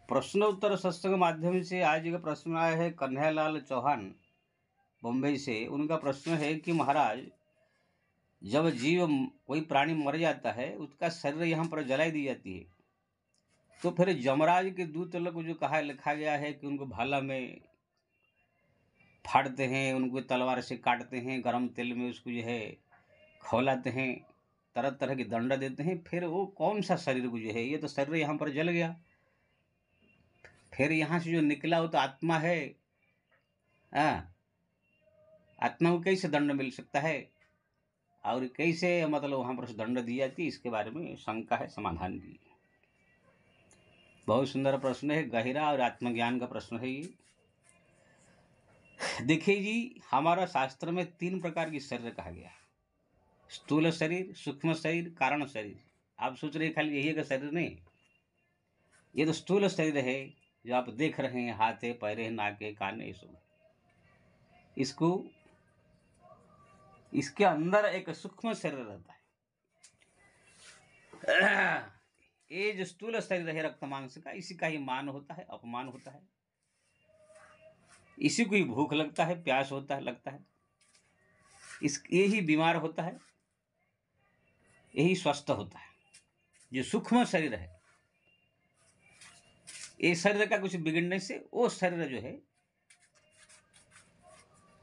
प्रश्न उत्तर सत्संग माध्यम से आज का प्रश्न आया है कन्हैयालाल चौहान बम्बई से। उनका प्रश्न है कि महाराज, जब जीव कोई प्राणी मर जाता है उसका शरीर यहाँ पर जलाई दी जाती है, तो फिर यमराज के दूत लोग को जो कहा लिखा गया है कि उनको भाला में फाड़ते हैं, उनको तलवार से काटते हैं, गरम तेल में उसको जो है खौलाते हैं, तरह तरह की दंड देते हैं, फिर वो कौन सा शरीर को जो है, ये तो शरीर यहाँ पर जल गया, फिर यहाँ से जो निकला वो तो आत्मा है। हाँ, आत्मा को कैसे दंड मिल सकता है और कैसे मतलब वहाँ पर दंड दी जाती है, इसके बारे में शंका है, समाधान दी। बहुत सुंदर प्रश्न है, गहरा और आत्मज्ञान का प्रश्न है ये। देखिए जी, हमारा शास्त्र में 3 प्रकार की शरीर कहा गया है, स्थूल शरीर, सूक्ष्म शरीर, कारण शरीर। आप सोच रहे खाली यही का शरीर नहीं, ये तो स्थूल शरीर है जो आप देख रहे हैं, हाथ है, पैर है, नाक है, कान है, ये सब। इसके अंदर एक सूक्ष्म शरीर रहता है। ये जो स्थूल शरीर है रक्त मांस का, इसी का ही मान होता है, अपमान होता है, इसी को ही भूख लगता है, प्यास होता है, लगता है, यही बीमार होता है, यही स्वस्थ होता है। जो सूक्ष्म शरीर है, ये शरीर का कुछ बिगड़ने से वो शरीर जो है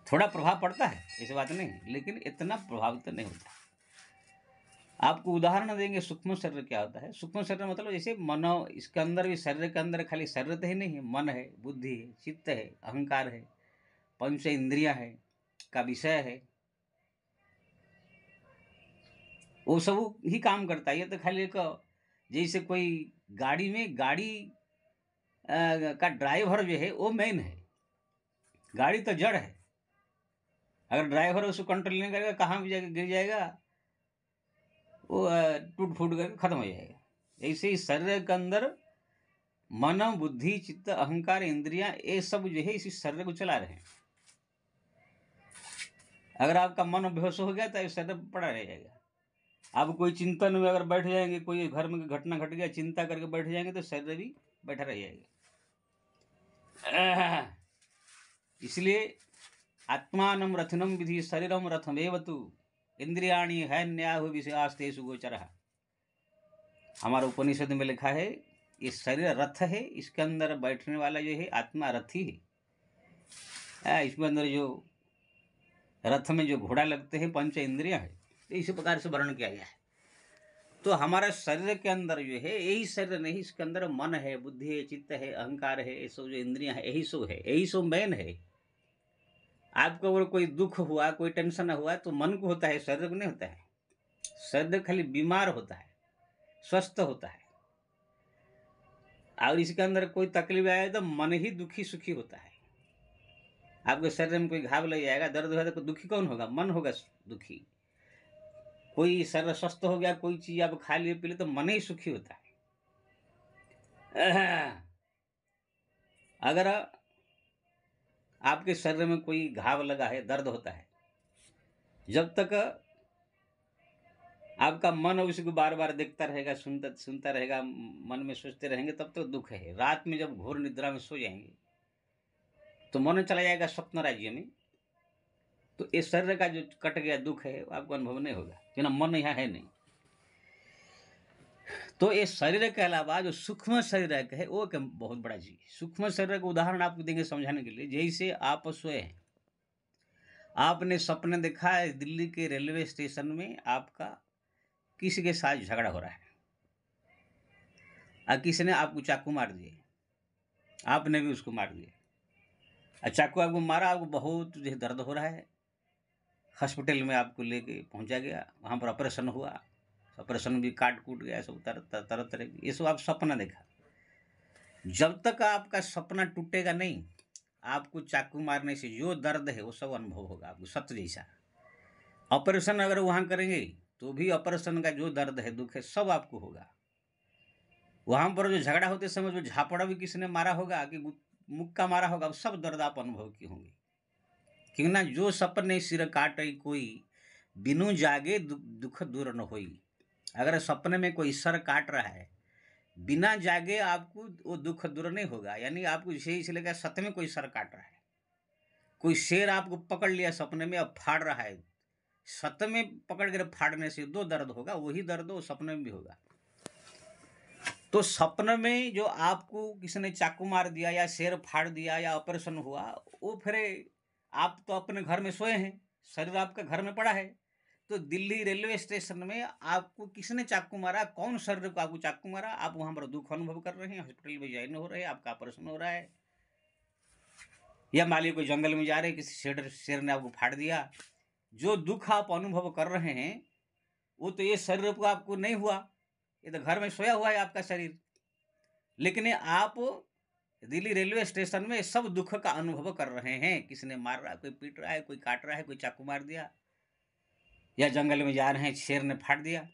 थोड़ा प्रभाव पड़ता है, ऐसी बात नहीं, लेकिन इतना प्रभावित नहीं होता। आपको उदाहरण देंगे सूक्ष्म शरीर क्या होता है। सूक्ष्म शरीर मतलब जैसे मनो, इसके अंदर भी, शरीर के अंदर खाली शरीर तो ही नहीं है, मन है, बुद्धि है, चित्त है, अहंकार है, पंच इंद्रियां है, का विषय है, वो सब ही काम करता है। ये तो खाली एक जैसे कोई गाड़ी में का ड्राइवर जो है वो मेन है, गाड़ी तो जड़ है। अगर ड्राइवर उसको कंट्रोल नहीं करेगा, कहाँ भी जाकर गिर जाएगा, वो टूट फूट कर खत्म हो जाएगा। ऐसे ही शरीर के अंदर मन, बुद्धि, चित्त, अहंकार, इंद्रियां, ये सब जो है इसी शरीर को चला रहे हैं। अगर आपका मन बेहोश हो गया तो शरीर पड़ा रह जाएगा। आप कोई चिंतन में अगर बैठ जाएंगे, कोई घर में घटना घट गया, चिंता करके बैठ जाएंगे तो शरीर भी बैठा रह जाएगा। इसलिए आत्मानं रथनम विधि शरीरम रथमेव तु इंद्रियाणि हैन्याहु विषयास्तेषु गोचरः। हमारे उपनिषद में लिखा है ये शरीर रथ है, इसके अंदर बैठने वाला जो है आत्मा रथी है। इसके अंदर जो रथ में जो घोड़ा लगते हैं पंच इंद्रियां है, इसी प्रकार से वर्णन किया गया है। तो हमारा शरीर के अंदर जो है यही शरीर नहीं, इसके अंदर मन है, बुद्धि है, चित्त है, अहंकार है, ये सब जो इंद्रियां है, यही सब है, यही सब मेन है। आपको अगर कोई दुख हुआ, कोई टेंशन हुआ तो मन को होता है, शरीर को नहीं होता है। शरीर खाली बीमार होता है, स्वस्थ होता है। और इसके अंदर कोई तकलीफ आए तो मन ही दुखी सुखी होता है। आपके शरीर में कोई घाव लग जाएगा, दर्द होगा तो दुखी कौन होगा? मन होगा दुखी। कोई शरीर स्वस्थ हो गया, कोई चीज आप खा लिए पी लिए तो मन ही सुखी होता है। अगर आपके शरीर में कोई घाव लगा है, दर्द होता है, जब तक आपका मन उसको बार बार देखता रहेगा, सुनता रहेगा, मन में सोचते रहेंगे, तब तक दुख है। रात में जब घोर निद्रा में सो जाएंगे तो मन चला जाएगा स्वप्न राज्य में, तो इस शरीर का जो कट गया दुख है आपको अनुभव नहीं होगा, क्योंकि मन यहाँ है नहीं। तो ये शरीर के अलावा जो सूक्ष्म शरीर है वो एक बहुत बड़ा चीज। सूक्ष्म शरीर का उदाहरण आपको देंगे समझाने के लिए। जैसे आप सोए हैं, आपने सपने देखा है दिल्ली के रेलवे स्टेशन में आपका किसी के साथ झगड़ा हो रहा है और किसी ने आपको चाकू मार दिए, आपने भी उसको मार दिया। चाकू आपको मारा, आपको बहुत जो दर्द हो रहा है, हॉस्पिटल में आपको लेके पहुंचा गया, वहाँ पर ऑपरेशन हुआ, ऑपरेशन भी काट कूट गया, सब तरह तरह की, ये सब आप सपना देखा। जब तक आपका सपना टूटेगा नहीं, आपको चाकू मारने से जो दर्द है वो सब अनुभव होगा आपको, सत्य जैसा। ऑपरेशन अगर वहाँ करेंगे तो भी ऑपरेशन का जो दर्द है, दुख है, सब आपको होगा। वहाँ पर जो झगड़ा होते समय जो झापड़ा भी किसी ने मारा होगा कि मुक्का मारा होगा, सब दर्द आप अनुभव की होंगे। क्यों ना, जो सपने सिर काटे कोई, बिनु जागे दुख दूर न होई। अगर सपने में कोई सर काट रहा है बिना जागे आपको वो दुख दूर नहीं होगा। यानी आपको जैसे इसलिए लगा सत्य में कोई सर काट रहा है, कोई शेर आपको पकड़ लिया सपने में, अब फाड़ रहा है। सत्य में पकड़ कर फाड़ने से दो दर्द होगा, वही दर्द वो सपने में भी होगा। तो सपने में जो आपको किसी ने चाकू मार दिया या शेर फाड़ दिया या ऑपरेशन हुआ, वो फिर आप तो अपने घर में सोए हैं, शरीर आपका घर में पड़ा है। तो दिल्ली रेलवे स्टेशन में आपको किसने चाकू मारा, कौन शरीर को आपको चाकू मारा, आप वहां पर दुख अनुभव कर रहे हैं, हॉस्पिटल में ज्वाइन हो रहे हैं, आपका ऑपरेशन हो रहा है, या मान लीजिए कोई जंगल में जा रहे हैं, किसी शेर ने आपको फाड़ दिया। जो दुख आप अनुभव कर रहे हैं वो तो ये शरीर को आपको नहीं हुआ, ये तो घर में सोया हुआ है आपका शरीर। लेकिन आप दिल्ली रेलवे स्टेशन में सब दुख का अनुभव कर रहे हैं। किसी ने मार रहा है, कोई पीट रहा है, कोई काट रहा है, कोई चाकू मार दिया, या जंगल में जा रहे हैं शेर ने फाड़ दिया।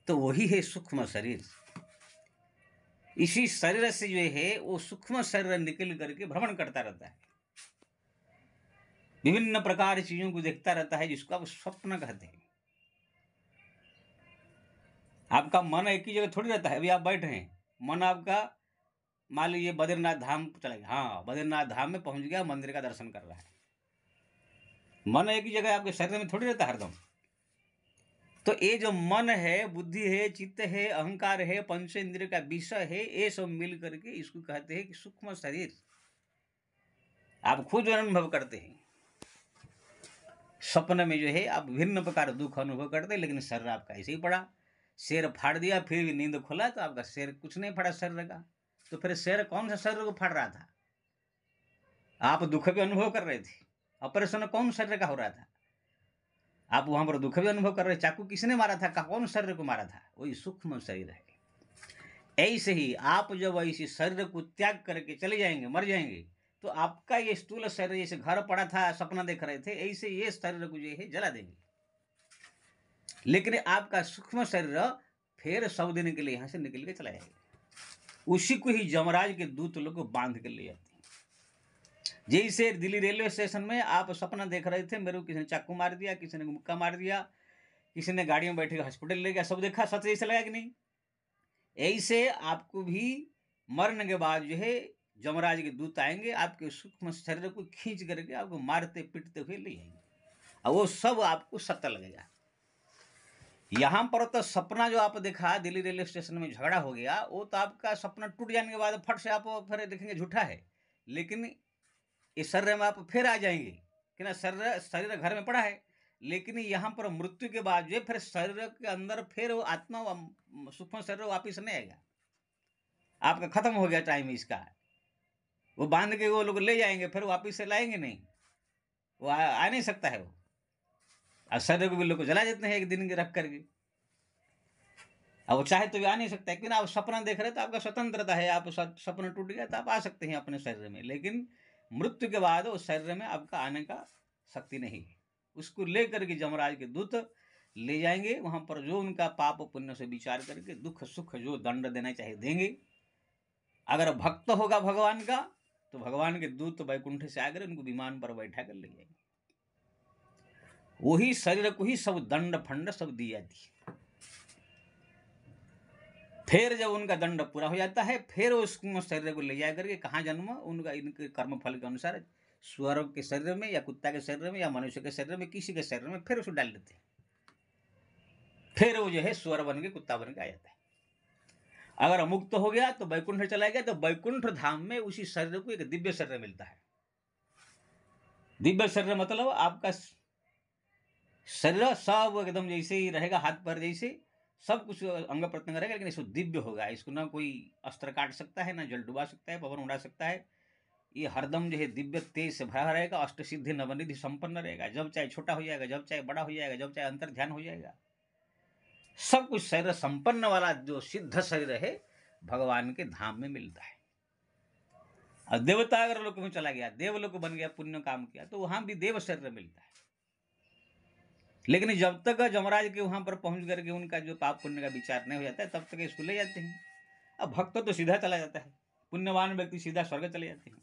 तो वही है सूक्ष्म शरीर। इसी शरीर से जो है वो सूक्ष्म शरीर निकल करके भ्रमण करता रहता है, विभिन्न प्रकार चीजों को देखता रहता है, जिसको आप स्वप्न कहते हैं। आपका मन एक ही जगह थोड़ी रहता है। अभी आप बैठे हैं, मन आपका मान लीजिए बद्रीनाथ धाम चला गया, हाँ बद्रीनाथ धाम में पहुंच गया, मंदिर का दर्शन कर रहा है। मन एक ही जगह आपके शरीर में थोड़ी रहता हरदम। तो ये जो मन है, बुद्धि है, चित्त है, अहंकार है, पंच इंद्रिय का विषय है, ये सब मिल करके इसको कहते हैं कि सूक्ष्म शरीर। आप खुद अनुभव करते हैं। सपने में जो है आप विभिन्न प्रकार दुख अनुभव करते हैं, लेकिन शरीर आपका ऐसे ही पड़ा। शेर फाड़ दिया, फिर भी नींद खोला तो आपका शेर कुछ नहीं फाड़ा शरीर का। तो फिर शेर कौन सा शरीर को फाड़ रहा था? आप दुख भी अनुभव कर रहे थे। ऑपरेशन कौन शरीर का हो रहा था? आप वहां पर दुख भी अनुभव कर रहे। चाकू किसने मारा था, कौन शरीर को मारा था? वही सूक्ष्म शरीर है। ऐसे ही आप जब इसी शरीर को त्याग करके चले जाएंगे, मर जाएंगे, तो आपका ये स्थूल शरीर जैसे घर पड़ा था, सपना देख रहे थे, ऐसे ये शरीर को जो है जला देंगे। लेकिन आपका सूक्ष्म शरीर फिर 100 दिन के लिए यहां से निकल के चला जाएगा। उसी को ही जमराज के दूत लोग बांध के ले जाते हैं। जैसे दिल्ली रेलवे स्टेशन में आप सपना देख रहे थे, मेरे को किसी ने चाकू मार दिया, किसी ने मुक्का मार दिया, किसी ने गाड़ी में बैठे हॉस्पिटल ले गया, सब देखा, सच जैसे लगा कि नहीं? ऐसे आपको भी मरने के बाद जो है जमराज के दूत आएंगे, आपके सूक्ष्म शरीर को खींच करके आपको मारते पीटते हुए ले जाएंगे, और वो सब आपको सत्य लगेगा। यहाँ पर तो सपना जो आप देखा दिल्ली रेलवे स्टेशन में झगड़ा हो गया, वो तो आपका सपना टूट जाने के बाद फट से आप फिर देखेंगे झूठा है। लेकिन इस शरीर में आप फिर आ जाएंगे कि ना, शरीर घर में पड़ा है। लेकिन यहाँ पर मृत्यु के बाद जो फिर शरीर के अंदर फिर वो आत्मा सूक्ष्म शरीर वापिस नहीं आएगा। आपका खत्म हो गया टाइम इसका। वो बांध के वो लोग ले जाएंगे, फिर वापिस से लाएंगे नहीं, वो आ नहीं सकता है वो। और शरीर को भी लोग जला देते हैं एक दिन के रख करके। अब वो चाहे तो भी आ नहीं सकता है, क्योंकि आप सपना देख रहे तो आपका स्वतंत्रता है। आप सपना टूट गया तो आप आ सकते हैं अपने शरीर में, लेकिन मृत्यु के बाद उस शरीर में आपका आने का शक्ति नहीं है। उसको लेकर के जमराज के दूत ले जाएंगे। वहां पर जो उनका पाप पुण्य से विचार करके दुख सुख जो दंड देना चाहिए देंगे। अगर भक्त होगा भगवान का तो भगवान के दूत वैकुंठ से आकर उनको विमान पर बैठा कर ले जाएंगे। वही शरीर को ही सब दंड फंड सब दी जाती है। फिर जब उनका दंड पूरा हो जाता है, फिर उस शरीर को ले जा करके कहाँ जन्म, उनका इनके कर्म फल के अनुसार स्वर्ग के शरीर में या कुत्ता के शरीर में या मनुष्य के शरीर में, किसी के शरीर में फिर उसको डाल देते हैं। फिर वो जो है स्वर बन के कुत्ता बन के आ जाता है। अगर मुक्त हो गया तो वैकुंठ चला गया, तो वैकुंठ धाम में उसी शरीर को एक दिव्य शरीर मिलता है। दिव्य शरीर मतलब आपका शरीर सब एकदम जैसे ही रहेगा, हाथ पैर जैसे सब कुछ अंग प्रत्यंग रहेगा, लेकिन इसको दिव्य होगा। इसको ना कोई अस्त्र काट सकता है, ना जल डुबा सकता है, पवन उड़ा सकता है। ये हरदम जो है दिव्य तेज से भरा रहेगा, अष्ट सिद्धि नवनिधि संपन्न रहेगा। जब चाहे छोटा हो जाएगा, जब चाहे बड़ा हो जाएगा, जब चाहे अंतर ध्यान हो जाएगा। सब कुछ शरीर संपन्न वाला जो सिद्ध शरीर है भगवान के धाम में मिलता है। और देवता अगर लोक में चला गया, देवलोक बन गया, पुण्य काम किया, तो वहां भी देव शरीर मिलता है। लेकिन जब तक जमराज के वहां पर पहुंच करके उनका जो पाप पुण्य का विचार नहीं हो जाता है, तब तक इसको ले जाते हैं। अब भक्त तो सीधा चला जाता है, पुण्यवान व्यक्ति सीधा स्वर्ग चले जाते हैं।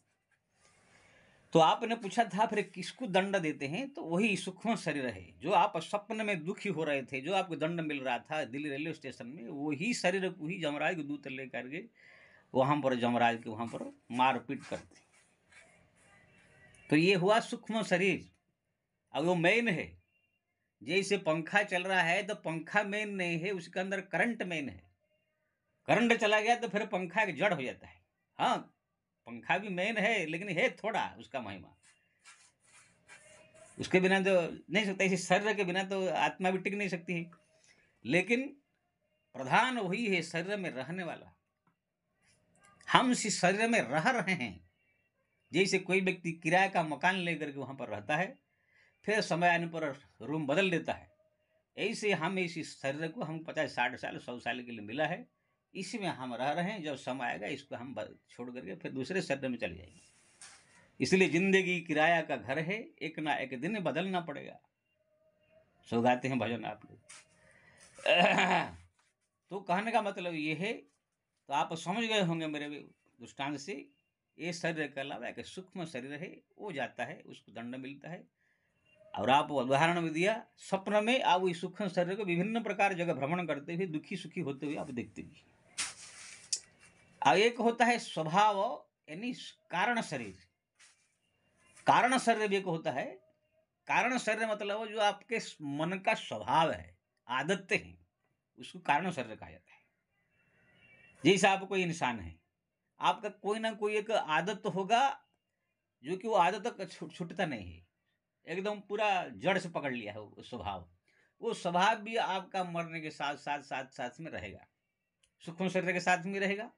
तो आपने पूछा था फिर किसको दंड देते हैं, तो वही सूक्ष्म शरीर है जो आप स्वप्न में दुखी हो रहे थे, जो आपको दंड मिल रहा था दिल्ली रेलवे स्टेशन में, वही शरीर को ही जमराज के दूत लेकर के वहां पर जमराज के वहां पर मारपीट करते। तो ये हुआ सूक्ष्म शरीर। अब वो मेन है, जैसे पंखा चल रहा है तो पंखा मेन नहीं है, उसके अंदर करंट मेन है। करंट चला गया तो फिर पंखा एक जड़ हो जाता है। हाँ, पंखा भी मेन है लेकिन है थोड़ा उसका महिमा, उसके बिना तो नहीं सकता। इसी शरीर के बिना तो आत्मा भी टिक नहीं सकती है, लेकिन प्रधान वही है शरीर में रहने वाला। हम इस शरीर में रह रहे हैं। जैसे कोई व्यक्ति किराए का मकान लेकर के वहां पर रहता है, फिर समय आने पर रूम बदल देता है, ऐसे हम इस शरीर को हम 50-60 साल 100 साल के लिए मिला है, इसी में हम रह रहे हैं। जब समय आएगा इसको हम छोड़ करके फिर दूसरे शरीर में चले जाएंगे। इसलिए जिंदगी किराया का घर है, एक ना एक दिन बदलना पड़ेगा। सो गाते हैं भजन आप लोग। तो कहने का मतलब ये है, तो आप समझ गए होंगे मेरे दृष्टांत से, ये शरीर के अलावा एक सूक्ष्म शरीर है, वो जाता है, उसको दंड मिलता है। और आप उदाहरण में दिया, स्वप्न में आप इस सूक्ष्म शरीर को विभिन्न प्रकार जगह भ्रमण करते हुए दुखी सुखी होते हुए आप देखते हुए। और एक होता है स्वभाव, यानी कारण शरीर। कारण शरीर भी एक होता है। कारण शरीर मतलब जो आपके मन का स्वभाव है, आदतें हैं, उसको कारण शरीर कहा जाता है। जैसे आप कोई इंसान है, आपका कोई ना कोई एक आदत होगा जो कि वो आदत छूटता नहीं है, एकदम पूरा जड़ से पकड़ लिया है वो स्वभाव। वो स्वभाव भी आपका मरने के साथ साथ साथ साथ में रहेगा, सूक्ष्म शरीर के साथ में रहेगा,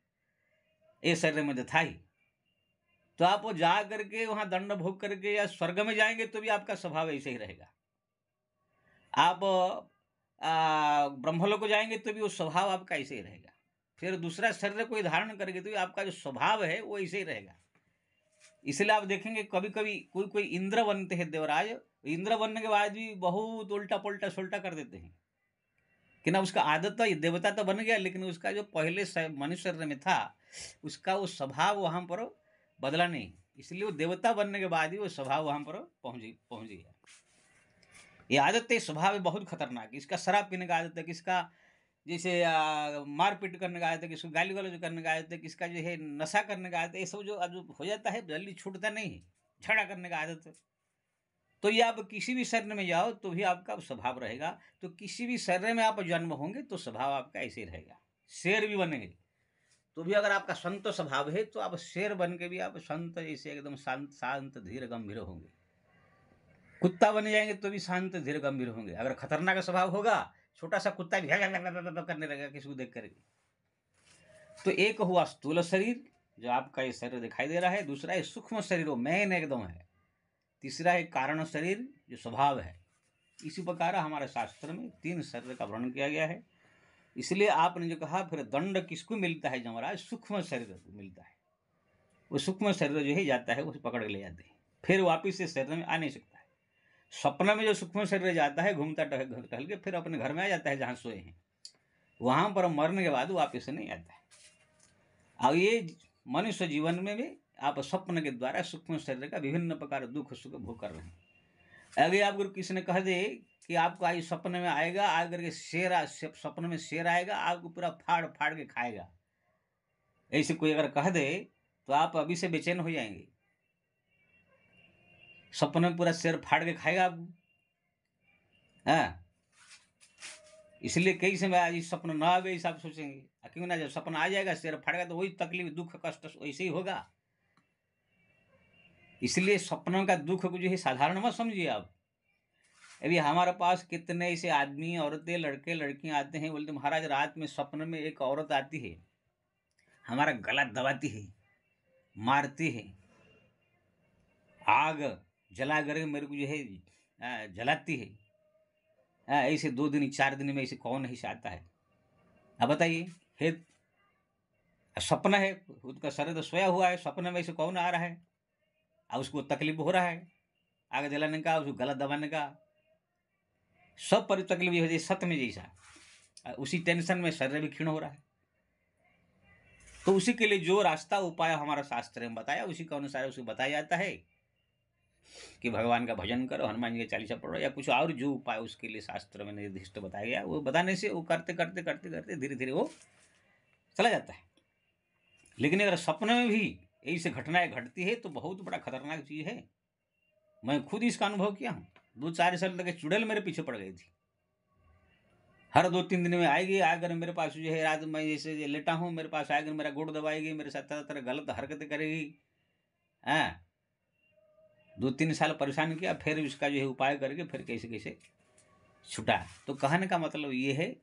ये शरीर में था ही। तो आप वो जा करके वहां दंड भोग करके या स्वर्ग में जाएंगे तो भी आपका स्वभाव ऐसे ही रहेगा। आप ब्रह्मलोक को जाएंगे तो भी वो स्वभाव आपका ऐसे ही रहेगा। फिर दूसरा शरीर कोई धारण करेंगे तो भी आपका जो स्वभाव है वो ऐसे ही रहेगा। इसलिए आप देखेंगे कभी कभी कोई कोई इंद्र बनते हैं देवराज, इंद्र बनने के बाद भी बहुत उल्टा पुल्टा सुल्टा कर देते हैं कि ना, उसका आदत तो देवता तो बन गया, लेकिन उसका जो पहले मनुष्य शरीर में था उसका वो स्वभाव वहां पर बदला नहीं। इसलिए वो देवता बनने के बाद ही वो स्वभाव वहां पर पहुंच गया। ये आदत है, स्वभाव है बहुत खतरनाक। इसका शराब पीने का आदत है, किसका जैसे मारपीट करने का आदत है, किसको गाली गलौज करने का आदत है, किसका जो है नशा करने का आदत है, ये सब जो हो जाता है जल्दी छूटता नहीं है। झगड़ा करने का आदत है, तो ये आप किसी भी शरीर में जाओ तो भी आपका स्वभाव रहेगा। तो किसी भी शरीर में आप जन्म होंगे तो स्वभाव आपका ऐसे ही रहेगा। शेर भी बनेंगे तो भी अगर आपका संत स्वभाव है तो आप शेर बन के भी आप संत जैसे एकदम शांत शांत धीर गंभीर होंगे। कुत्ता बन जाएंगे तो भी शांत धीर गंभीर होंगे। अगर खतरनाक स्वभाव होगा, छोटा सा कुत्ता भी करने लगेगा किसी को देख करके। तो एक हुआ स्थूल शरीर जो आपका ये शरीर दिखाई दे रहा है, दूसरा है सूक्ष्म शरीर, वो मेन एकदम है, तीसरा है कारण शरीर जो स्वभाव है। इसी प्रकार हमारे शास्त्र में 3 शरीर का वर्णन किया गया है। इसलिए आपने जो कहा फिर दंड किसको मिलता है जमराज, सूक्ष्म शरीर को मिलता है। वो सूक्ष्म शरीर जो है जाता है, उसे पकड़ के ले जाते हैं, फिर वापिस से शरीर में आ नहीं सकता है। सपना में जो सूक्ष्म शरीर जाता है घूमता टहल के फिर अपने घर में आ जाता है जहाँ सोए हैं, वहां पर मरने के बाद वापिस नहीं आता है। अब ये मनुष्य जीवन में भी आप स्वप्न के द्वारा सूक्ष्म शरीर का विभिन्न प्रकार दुख सुख भोग कर रहे हैं। अगर आप गुरु किसी ने कह दे कि आपको आज सपने में आएगा, आकर के सपने में शेर आएगा, आपको पूरा फाड़ फाड़ के खाएगा, ऐसे कोई अगर कह दे तो आप अभी से बेचैन हो जाएंगे। सपने में पूरा शेर फाड़ के खाएगा आपको। हाँ, इसलिए कई समय आज सपना ना आवे ऐसा आप सोचेंगे, क्यों ना, जब सपना आ जाएगा शेर फाड़ेगा तो वही तकलीफ दुख कष्ट वैसे ही होगा। इसलिए सपनों का दुख को जो है साधारण मत समझिए आप। अभी हमारे पास कितने ऐसे आदमी औरतें लड़के लड़कियां आते हैं, बोलते महाराज रात में सपन में एक औरत आती है, हमारा गला दबाती है, मारती है, आग जला कर मेरे को जो है जलाती है। ऐसे 2 दिन 4 दिन में ऐसे कौन ऐसे आता है? अब बताइए, है सपना है, उसका शरीर तो सोया हुआ है, सपने में ऐसे कौन आ रहा है और उसको तकलीफ हो रहा है, आग जलाने का, उसको गला दबाने का, सब पर तकलीफ हो जाए सत्य में जैसा, उसी टेंशन में शरीर भी क्षीण हो रहा है। तो उसी के लिए जो रास्ता उपाय हमारा शास्त्र में बताया उसी के अनुसार उसे बताया जाता है कि भगवान का भजन करो, हनुमान जी का चालीसा पढ़ो, या कुछ और जो उपाय उसके लिए शास्त्र में निर्दिष्ट बताया गया, वो बताने से वो करते करते करते करते धीरे धीरे वो चला जाता है। लेकिन अगर सपने में भी ऐसी घटनाएं घटती है तो बहुत बड़ा खतरनाक चीज़ है। मैं खुद इसका अनुभव किया हूँ। 2-4 साल तक चुड़ैल मेरे पीछे पड़ गई थी। हर 2-3 दिन में आएगी, आकर मेरे पास जो है, रात में जैसे लेटा हूँ, मेरे पास आकर मेरा गोड़ दबाएगी, मेरे साथ तरह तरह गलत हरकतें करेगी। हाँ, 2-3 साल परेशान किया, फिर इसका जो है उपाय करके फिर कैसे कैसे छुटा। तो कहने का मतलब ये है,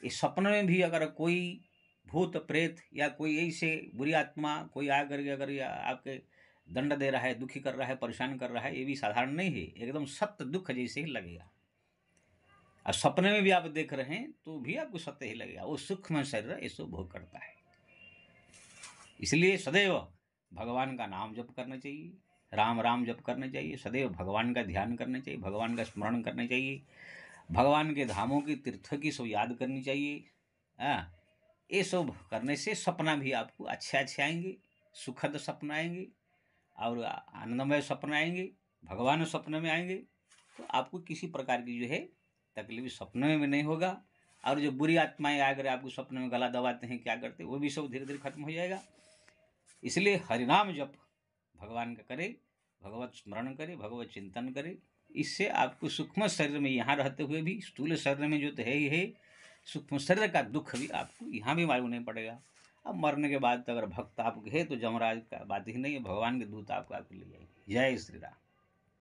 इस सपने में भी अगर कोई भूत प्रेत या कोई ऐसे बुरी आत्मा कोई आकर के अगर या आपके दंड दे रहा है, दुखी कर रहा है, परेशान कर रहा है, ये भी साधारण नहीं है, एकदम सत्य दुख जैसे ही लगेगा। और सपने में भी आप देख रहे हैं तो भी आपको सत्य ही लगेगा, वो सूक्ष्म शरीर ऐसो भोग करता है। इसलिए सदैव भगवान का नाम जप करना चाहिए, राम राम जप करना चाहिए, सदैव भगवान का ध्यान करना चाहिए, भगवान का स्मरण करना चाहिए, भगवान के धामों की तीर्थों की सब याद करनी चाहिए। हाँ, ये सब करने से सपना भी आपको अच्छे अच्छे आएंगे, सुखद सपना आएंगे और आनंदमय सपना आएंगे, भगवान सपने में आएंगे, तो आपको किसी प्रकार की जो है तकलीफ सपने में नहीं होगा। और जो बुरी आत्माएं आकर आपको सपने में गला दबाते हैं, क्या करते हैं, वो भी सब धीरे धीरे खत्म हो जाएगा। इसलिए हरिनाम जप भगवान का करे, भगवत स्मरण करे, भगवत चिंतन करे। इससे आपको सूक्ष्म शरीर में यहाँ रहते हुए भी, स्थूल शरीर में जो तो है ही है, सूक्ष्म शरीर का दुख भी आपको यहाँ भी मालूम नहीं पड़ेगा। अब मरने के बाद तो अगर भक्त आपके है तो जमराज का बात ही नहीं है, भगवान के दूत आपको आके ले जाएंगे। जय श्री राम।